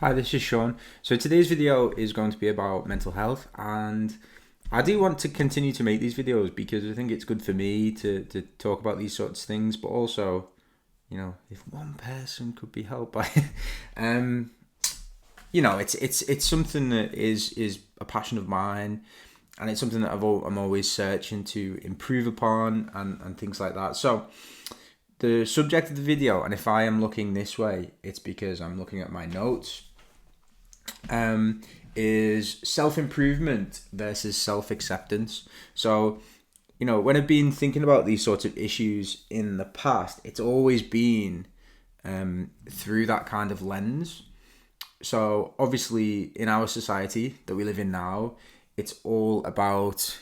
Hi, this is Sean. So today's video is going to be about mental health, and I do want to continue to make these videos because I think it's good for me to talk about these sorts of things, but also, if one person could be helped by it, um, it's something that is a passion of mine, and it's something that I'm always searching to improve upon and things like that. So the subject of the video, and if I am looking this way, it's because I'm looking at my notes, is self-improvement versus self-acceptance. So, when I've been thinking about these sorts of issues in the past, it's always been through that kind of lens. So, obviously, in our society that we live in now, it's all about,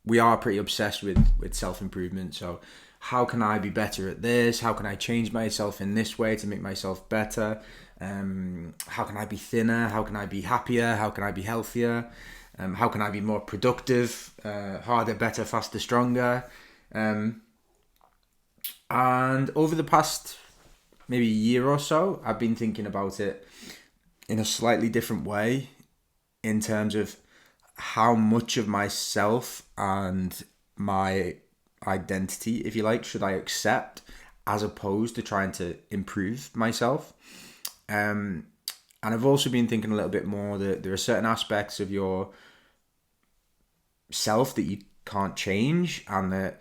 we are pretty obsessed with self-improvement. So, how can I be better at this? How can I change myself in this way to make myself better? How can I be thinner? How can I be happier? How can I be healthier? How can I be more productive? Harder, better, faster, stronger. And over the past maybe year or so, I've been thinking about it in a slightly different way in terms of how much of myself and my identity, if you like, should I accept as opposed to trying to improve myself. And I've also been thinking a little bit more that there are certain aspects of your self that you can't change, and that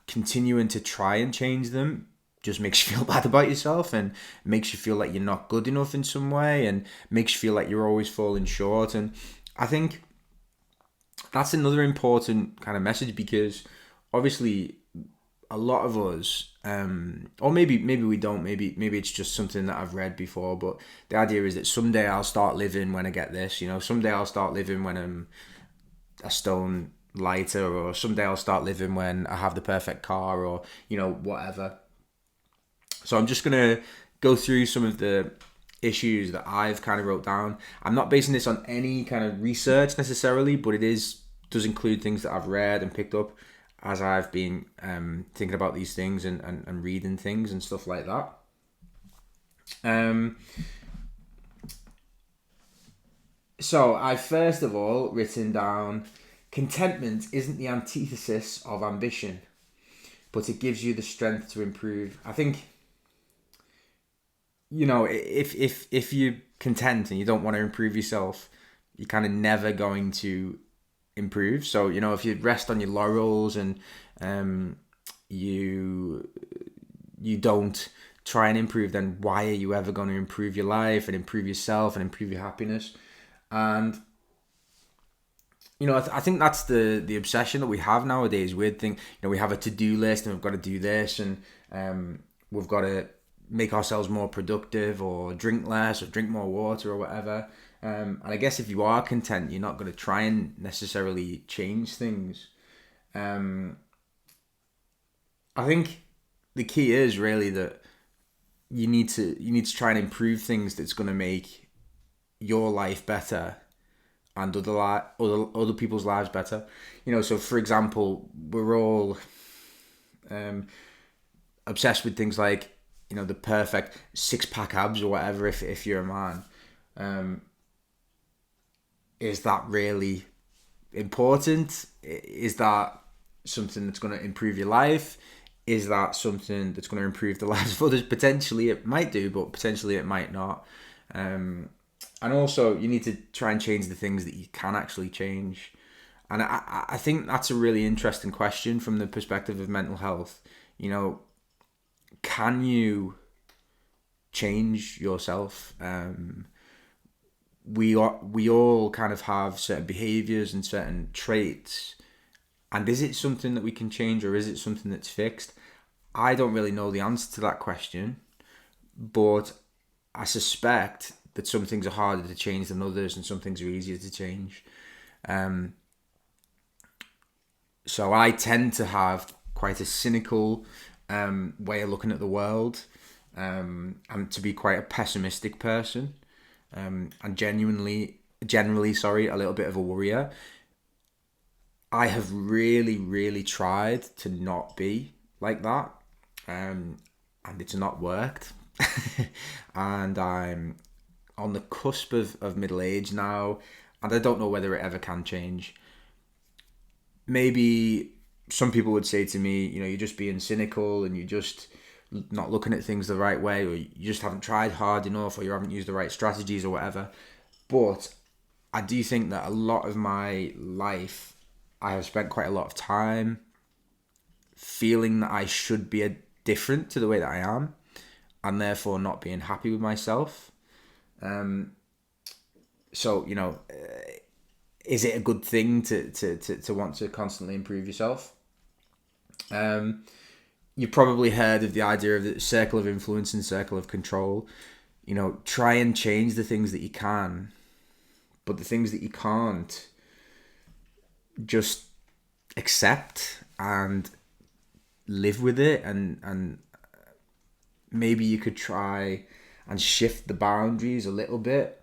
continuing to try and change them just makes you feel bad about yourself and makes you feel like you're not good enough in some way and makes you feel like you're always falling short. And I think that's another important kind of message, because obviously a lot of us, or maybe we don't, maybe it's just something that I've read before, but the idea is that someday I'll start living when I get this, someday I'll start living when I'm a stone lighter, or someday I'll start living when I have the perfect car, or whatever. So I'm just gonna go through some of the issues that I've kind of wrote down. I'm not basing this on any kind of research necessarily, but does include things that I've read and picked up as I've been thinking about these things and reading things and stuff like that. So I first of all written down, contentment isn't the antithesis of ambition, but it gives you the strength to improve. I think, if you're content and you don't want to improve yourself, you're kind of never going to improve. So if you rest on your laurels and you don't try and improve, then why are you ever going to improve your life and improve yourself and improve your happiness? And I think that's the obsession that we have nowadays with things. We have a to-do list and we've got to do this, and we've got to make ourselves more productive or drink less or drink more water or whatever. And I guess if you are content, you're not going to try and necessarily change things. I think the key is really that you need to try and improve things that's going to make your life better and other people's lives better. So for example, we're all obsessed with things like the perfect six-pack abs or whatever. If you're a man, is that really important? Is that something that's going to improve your life? Is that something that's going to improve the lives of others? Potentially it might do, but potentially it might not. And also you need to try and change the things that you can actually change. And I think that's a really interesting question from the perspective of mental health. Can you change yourself? We all kind of have certain behaviors and certain traits, and is it something that we can change, or is it something that's fixed? I don't really know the answer to that question, but I suspect that some things are harder to change than others, and some things are easier to change. So I tend to have quite a cynical way of looking at the world, and to be quite a pessimistic person, and generally, a little bit of a worrier. I have really, really tried to not be like that, and it's not worked. And I'm on the cusp of middle age now, and I don't know whether it ever can change. Maybe some people would say to me, you're just being cynical and you're just not looking at things the right way, or you just haven't tried hard enough, or you haven't used the right strategies or whatever. But I do think that a lot of my life, I have spent quite a lot of time feeling that I should be different to the way that I am, and therefore not being happy with myself. So, is it a good thing to want to constantly improve yourself? You probably heard of the idea of the circle of influence and circle of control. Try and change the things that you can, but the things that you can't, just accept and live with it, and maybe you could try and shift the boundaries a little bit.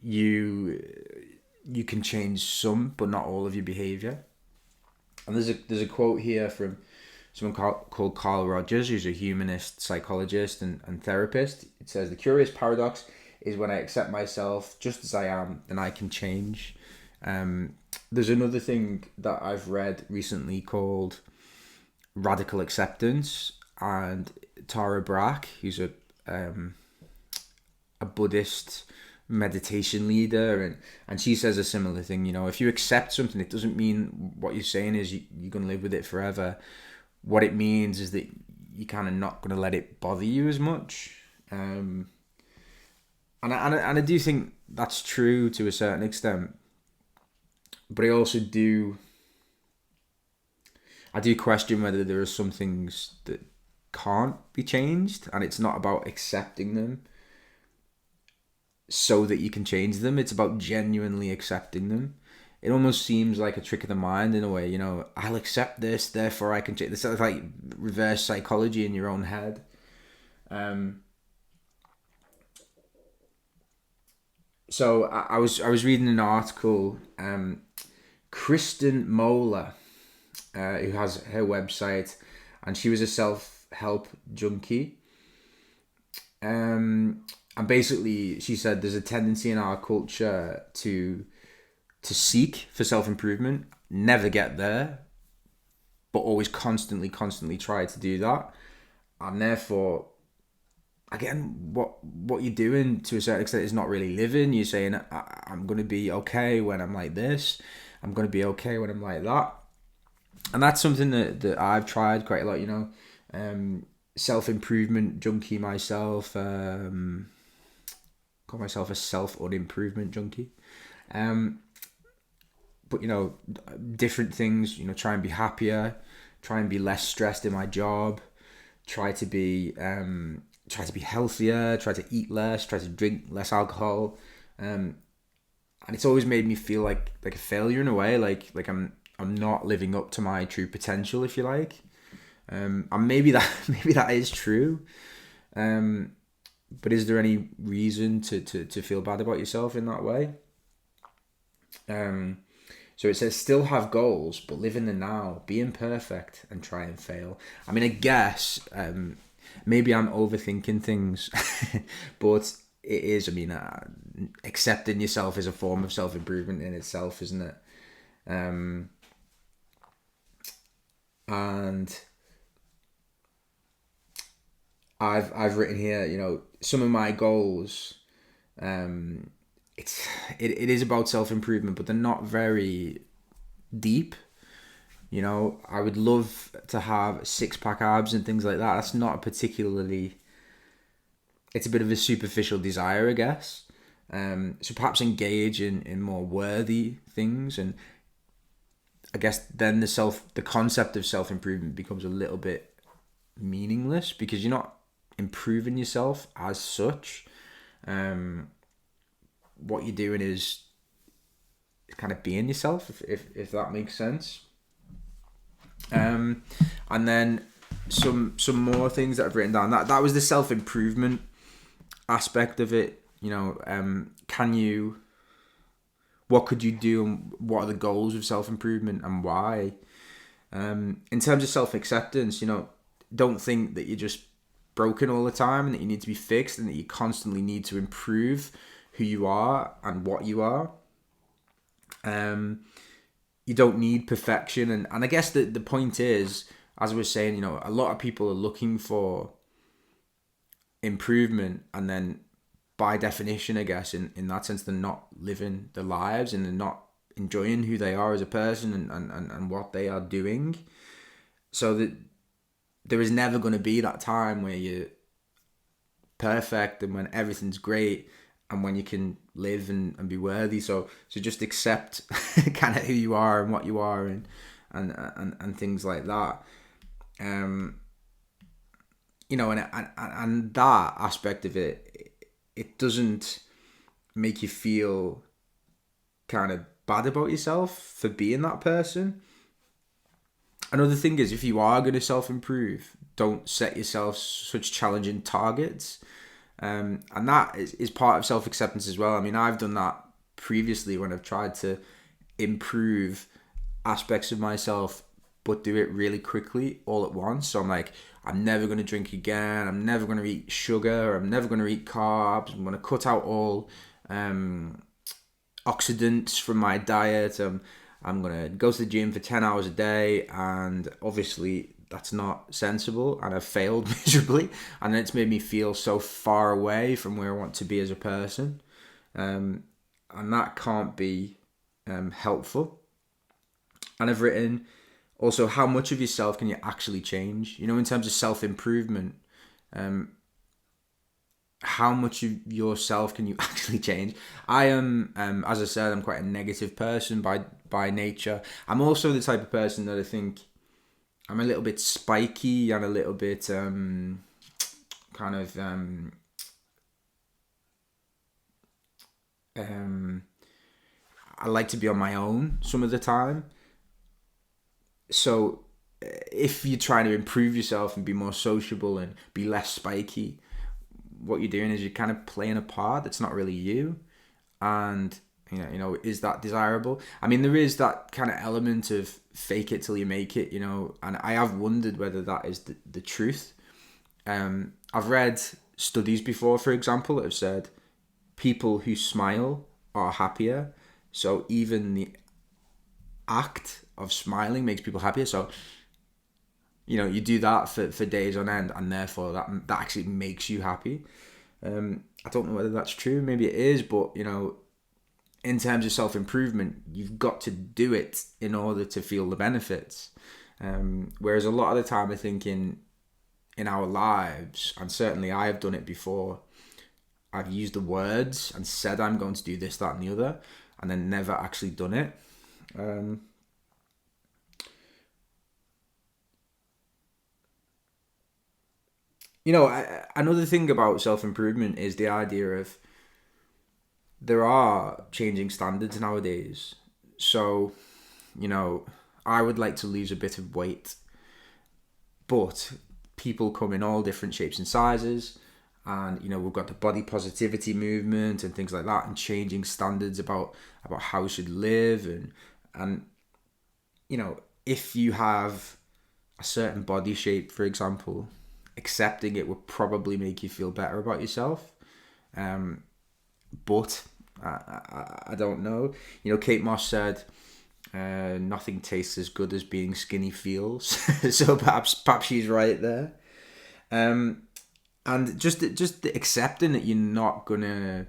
You can change some, but not all of your behavior. And there's a quote here from someone called Carl Rogers, who's a humanist psychologist and therapist. It says, "The curious paradox is when I accept myself just as I am, then I can change." There's another thing that I've read recently called Radical Acceptance, and Tara Brach, who's a Buddhist meditation leader, and she says a similar thing. If you accept something, it doesn't mean what you're saying is you're going to live with it forever. What it means is that you're kind of not going to let it bother you as much. And I do think that's true to a certain extent, but I also do question whether there are some things that can't be changed, and it's not about accepting them so that you can change them. It's about genuinely accepting them. It almost seems like a trick of the mind in a way. I'll accept this, therefore I can change. It's sort of like reverse psychology in your own head. So I was reading an article. Kristen Moeller, who has her website, and she was a self-help junkie. And basically, she said there's a tendency in our culture to seek for self-improvement, never get there, but always constantly try to do that. And therefore, again, what you're doing to a certain extent is not really living. You're saying, I'm going to be okay when I'm like this. I'm going to be okay when I'm like that. And that's something that I've tried quite a lot, self-improvement junkie myself. Call myself a self-unimprovement junkie. But different things, try and be happier, try and be less stressed in my job, try to be healthier, try to eat less, try to drink less alcohol. And it's always made me feel like a failure in a way, like I'm not living up to my true potential, if you like. And maybe that is true. But is there any reason to feel bad about yourself in that way? So it says, still have goals, but live in the now. Be imperfect and try and fail. I mean, I guess maybe I'm overthinking things, but it is. I mean, accepting yourself is a form of self-improvement in itself, isn't it? And I've written here, some of my goals. It is about self-improvement, but they're not very deep. I would love to have 6-pack abs and things like that. That's not a particularly. It's a bit of a superficial desire, I guess. So perhaps engage in more worthy things, and I guess then the concept of self-improvement becomes a little bit meaningless because you're not improving yourself as such. What you're doing is kind of being yourself, if that makes sense. And then some more things that I've written down. That was the self-improvement aspect of it. What could you do, and what are the goals of self-improvement and why? In terms of self-acceptance, don't think that you're just broken all the time and that you need to be fixed and that you constantly need to improve who you are and what you are. You don't need perfection. And I guess the point is, as I was saying, a lot of people are looking for improvement, and then by definition, I guess, in that sense, they're not living their lives and they're not enjoying who they are as a person and what they are doing. So that there is never going to be that time where you're perfect and when everything's great and when you can live and be worthy. So just accept kind of who you are and what you are and things like that. And that aspect of it doesn't make you feel kind of bad about yourself for being that person. Another thing is, if you are going to self-improve, don't set yourself such challenging targets. And that is part of self-acceptance as well. I mean, I've done that previously when I've tried to improve aspects of myself, but do it really quickly all at once. So I'm like, I'm never going to drink again. I'm never going to eat sugar. I'm never going to eat carbs. I'm going to cut out all oxidants from my diet. I'm going to go to the gym for 10 hours a day. And obviously that's not sensible. And I've failed miserably. And it's made me feel so far away from where I want to be as a person. And that can't be helpful. And I've written also, how much of yourself can you actually change? In terms of self-improvement, how much of yourself can you actually change? I am, as I said, I'm quite a negative person by nature. I'm also the type of person that I think I'm a little bit spiky and a little bit I like to be on my own some of the time. So if you're trying to improve yourself and be more sociable and be less spiky, what you're doing is you're kind of playing a part that's not really you. And is that desirable? I mean, there is that kind of element of fake it till you make it, and I have wondered whether that is the truth. I've read studies before, for example, that have said people who smile are happier. So even the act of smiling makes people happier. So you do that for days on end, and therefore that actually makes you happy. I don't know whether that's true. Maybe it is, but in terms of self-improvement, you've got to do it in order to feel the benefits. Whereas a lot of the time, I think in our lives, and certainly I have done it before, I've used the words and said I'm going to do this, that, and the other, and then never actually done it. Another thing about self-improvement is the idea of there are changing standards nowadays. So, I would like to lose a bit of weight, but people come in all different shapes and sizes. And, we've got the body positivity movement and things like that, and changing standards about how we should live. And if you have a certain body shape, for example, accepting it would probably make you feel better about yourself. But I don't know. Kate Moss said, nothing tastes as good as being skinny feels. So perhaps she's right there. And just accepting that you're not gonna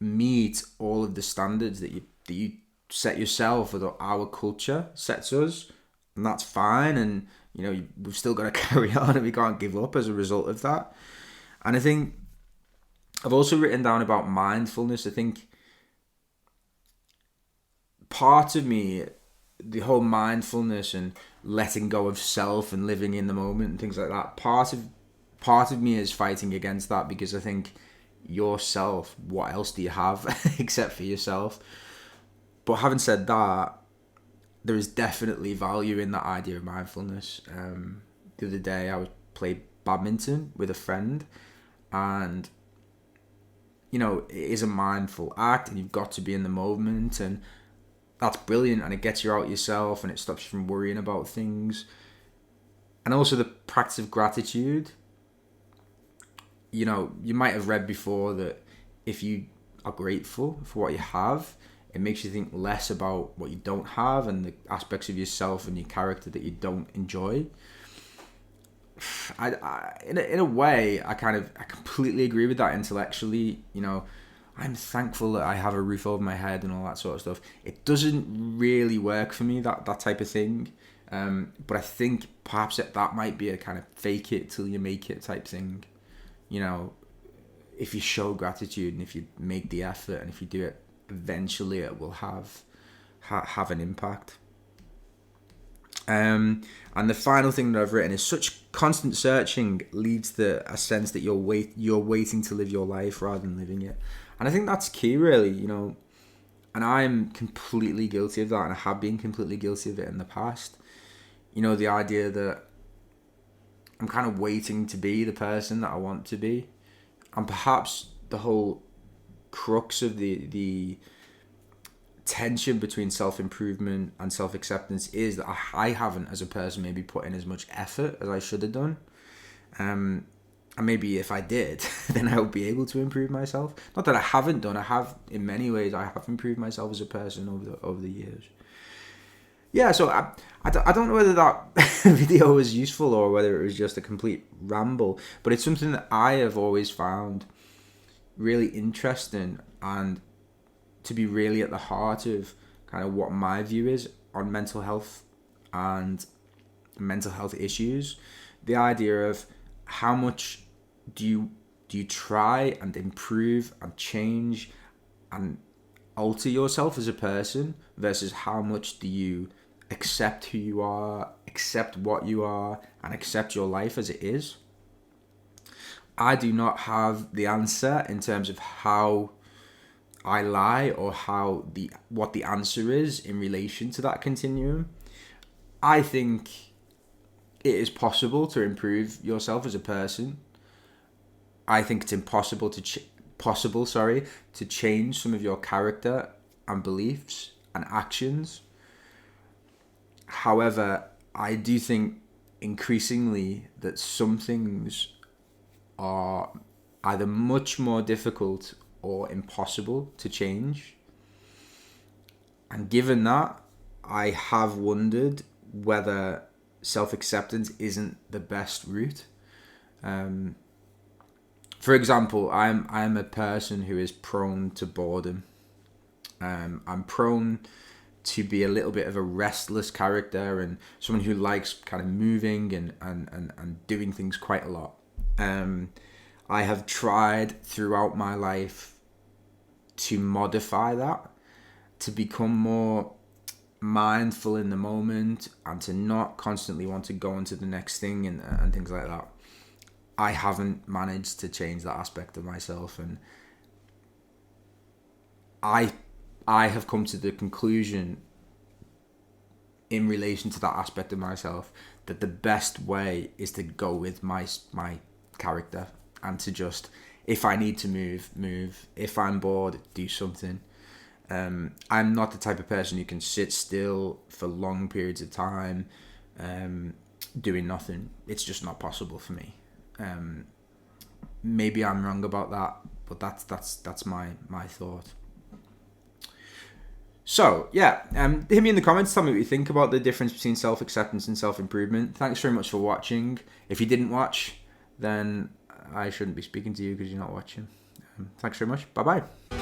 meet all of the standards that you set yourself, or that our culture sets us, and that's fine. And we've still got to carry on, and we can't give up as a result of that. And I think I've also written down about mindfulness. I think part of me, the whole mindfulness and letting go of self and living in the moment and things like that, part of me is fighting against that, because I think yourself, what else do you have except for yourself? But having said that, there is definitely value in that idea of mindfulness. The other day I played badminton with a friend, and it is a mindful act, and you've got to be in the moment, and that's brilliant, and it gets you out yourself, and it stops you from worrying about things. And also the practice of gratitude. you know, you might have read before that if you are grateful for what you have, it makes you think less about what you don't have and the aspects of yourself and your character that you don't enjoy. In a way, I completely agree with that intellectually. You know, I'm thankful that I have a roof over my head and all that sort of stuff. It doesn't really work for me, that type of thing. But I think perhaps that might be a kind of fake it till you make it type thing. You know, if you show gratitude and if you make the effort and if you do it, eventually it will have an impact. And the final thing that I've written is such constant searching leads to a sense that you're waiting to live your life rather than living it. And I think that's key, really, you know. And I'm completely guilty of that, and I have been completely guilty of it in the past. You know, the idea that I'm kind of waiting to be the person that I want to be. And perhaps the whole crux of the tension between self-improvement and self-acceptance is that I haven't, as a person, maybe put in as much effort as I should have done. And maybe if I did, then I would be able to improve myself. Not that I haven't done. I have, in many ways, I have improved myself as a person over the years. Yeah, so I don't know whether that video was useful or whether it was just a complete ramble, but it's something that I have always found really interesting and to be really at the heart of kind of what my view is on mental health and mental health issues. The idea of how much do you try and improve and change and alter yourself as a person versus how much do you accept who you are, accept what you are, and accept your life as it is. I do not have the answer in terms of how I lie or what the answer is in relation to that continuum. I think it is possible to improve yourself as a person. I think it's impossible to change some of your character and beliefs and actions. However, I do think increasingly that some things are either much more difficult or impossible to change. And given that, I have wondered whether self-acceptance isn't the best route. For example, I'm a person who is prone to boredom. I'm prone to be a little bit of a restless character and someone who likes kind of moving and doing things quite a lot. I have tried throughout my life to modify that, to become more mindful in the moment and to not constantly want to go on to the next thing and things like that. I haven't managed to change that aspect of myself, and I have come to the conclusion in relation to that aspect of myself that the best way is to go with my character and to just, if I need to move, if I'm bored, do something. I'm not the type of person who can sit still for long periods of time doing nothing. It's just not possible for me. Maybe I'm wrong about that, but that's my thought. So yeah, hit me in the comments. Tell me what you think about the difference between self-acceptance and self-improvement. Thanks very much for watching. If you didn't watch, then I shouldn't be speaking to you because you're not watching. Thanks very much. Bye bye.